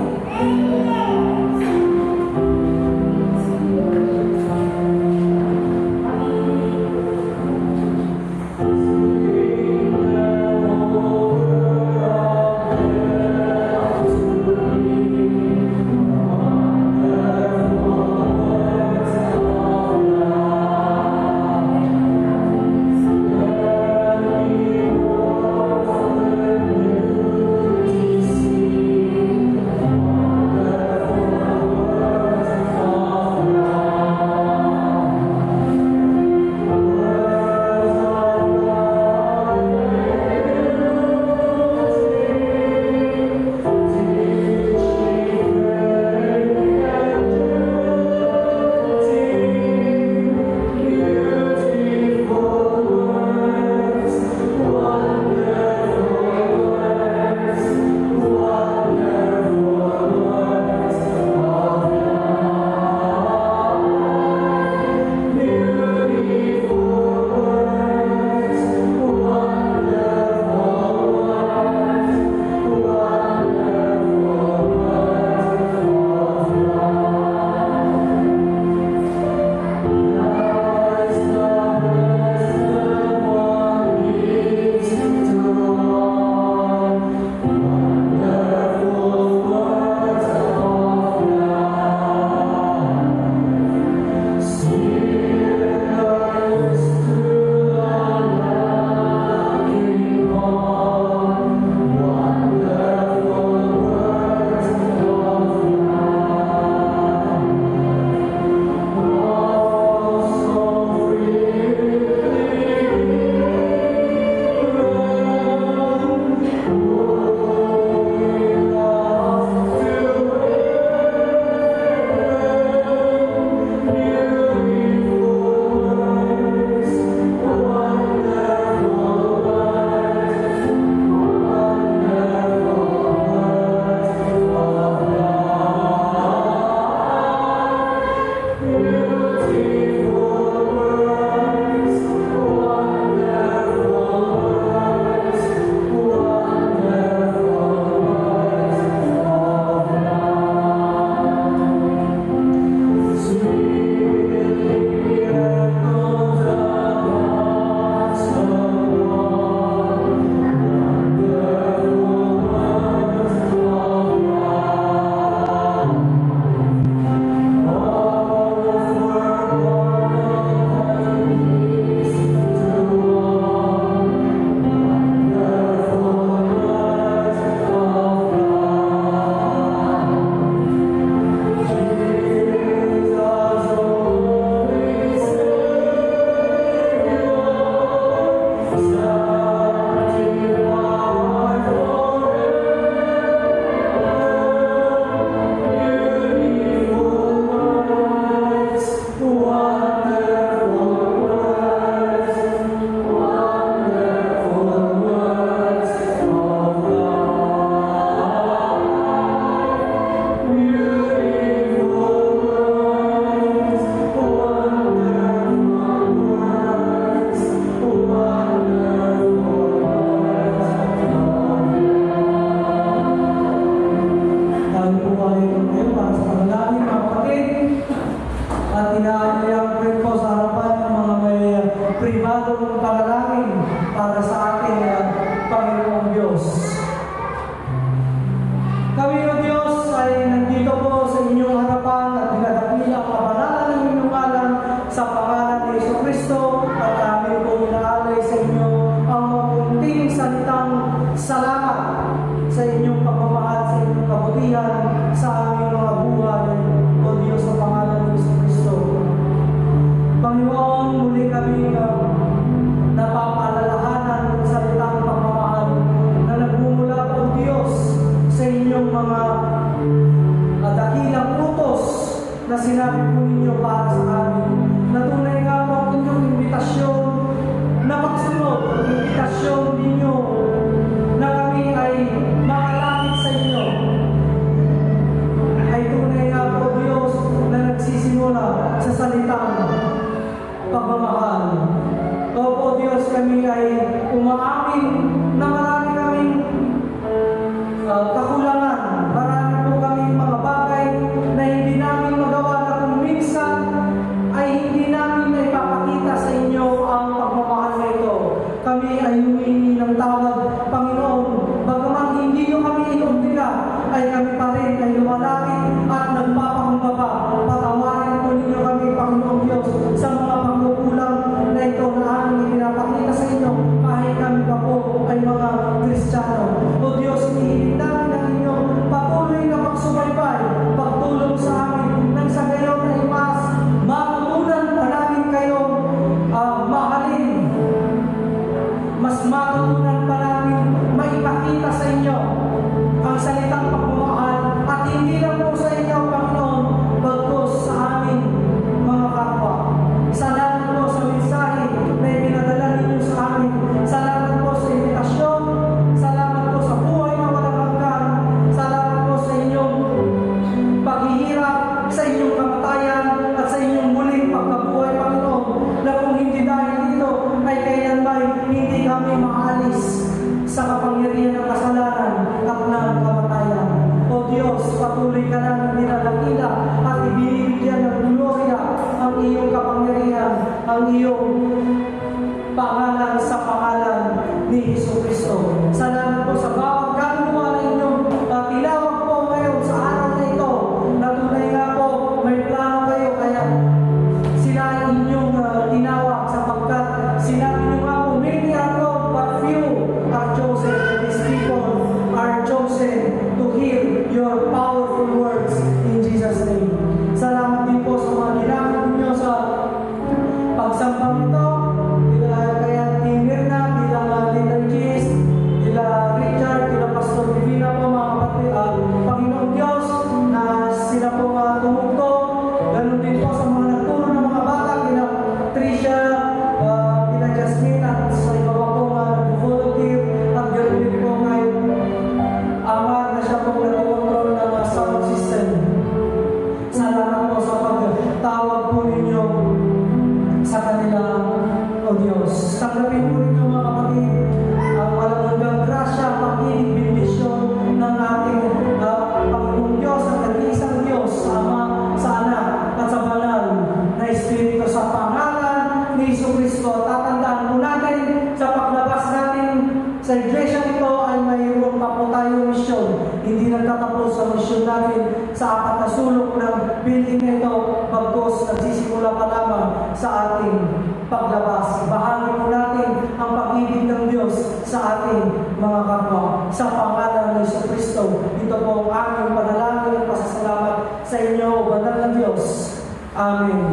pribadong panalangin para sa ating Panginoong Diyos. Kami, O Diyos, ay nandito po sa inyong harapan at dinadakila ang kabanalan ng inyong ngalan sa pangalan ni Jesucristo at amin po inaalay sa inyo ang mapunting salitang salamat sa inyong pagmamahal, sa inyong kabutihan sa aming mga buhay, O Diyos, sa pangalan ni Jesucristo. Panginoon, muli kami napapaalalahanan ng salitang pagmamahal na nagmumula, O Diyos, sa inyong mga dakilang utos na sinabi po ninyo para sa amin. Na tunay nga po ang inyong imbitasyon na magsunod, ang imbitasyon ninyo na kami ay makalapit sa inyo. Ay tunay nga po, Diyos, na nagsisimula sa salitang pagmamahal. Opo, Diyos, kami ay umaamin na marami kaming kakulangan. Marami po kaming mga bagay na hindi namin magawa na kung minsan ay hindi namin naipapakita sa inyo ang pagmamahal na ito. Kami ay humingi ng tawad, Panginoon. Bagaman hindi nyo kami inuntila, ay kami pa rin ay lumalapit at nagpapakumbaba. Patawarin po ninyo kami, Panginoong Diyos, sa mga pagkukulang na ito na aming ipinapakita sa inyo kahit kami pa po ay mga Kristiyano. O Diyos, inihiling namin ang inyong patuloy na pagsubaybay, pagtulong sa amin, nang sa gayon ay mas matutunan pa namin kayong mahalin. Mas matutunan pa namin maipakita sa inyo ang salitang pagmamahal at hindi lang po sa inyo, Panginoon, bagkus sa amin mga kapwa. Salamat po sa mensahe na ipinadala ninyo sa amin. Salamat po sa invitasyon. Salamat po sa buhay na walang hanggan. Salamat po sa inyong paghihirap, sa inyong kamatayan, at sa inyong muling pagkabuhay, Panginoon, na kung hindi dahil dito, ay kailanman hindi kami maalis sa kapangyarihan ng kasalanan at ng kamatayan. O Diyos, patuloy ka namin dinadakila at ibinibigyan ng gloria ang iyong kapangyarihan, ang iyong pangalan sa pangalan ni Jesucristo. Salamat po sa bawat kaluluwa na inyong tinawag po ngayon sa araw na ito, na tunay nga po may plano kayo, kaya sila inyong tinawag sapagkat sinabi nyo nga po, many are called but few are chosen. These people are chosen to hear your powerful words in Jesus' name. Salamat din po sa mga ginamit ninyo sa pagsambang ito. Kaya Team Mirna, bilang Little Kiss, bila Richard, bila Pastor Divina po, mga kapatid, Panginoong Diyos, na sila po tumugtog. Ganun din po sa mga nagturo ng mga bata, bila Tricia, bila Jasmine, at sa iba pa po nag-volunteer, at ganun din po ngayon Amar na siya po nag-control ng sound system. Salamat po sa pagtawag po ninyo sa kanila, O Diyos. Tanggapin po ninyo, mga kapatid, ang walang hanggang grasya, pag-ibig, bendisyon ng ating Panginoong Diyos, ang nag-iisang Diyos, Ama, sa Anak, at sa Banal na Espiritu, sa pangalan ni Jesucristo. Tatandaan po natin sa paglabas natin sa iglesia nito ay mayroon pa po tayong misyon. Hindi nagtatapos sa misyon natin sa apat na sulok ng building na ito, bagkus nagsisimula pa lamang sa ating paglabas. Bahagi po natin ang pag-ibig ng Diyos sa ating mga kapwa. Sa pangalan ng Jesucristo, ito po ang aming panalangin at pasasalamat sa inyo, banal na Diyos. Amen.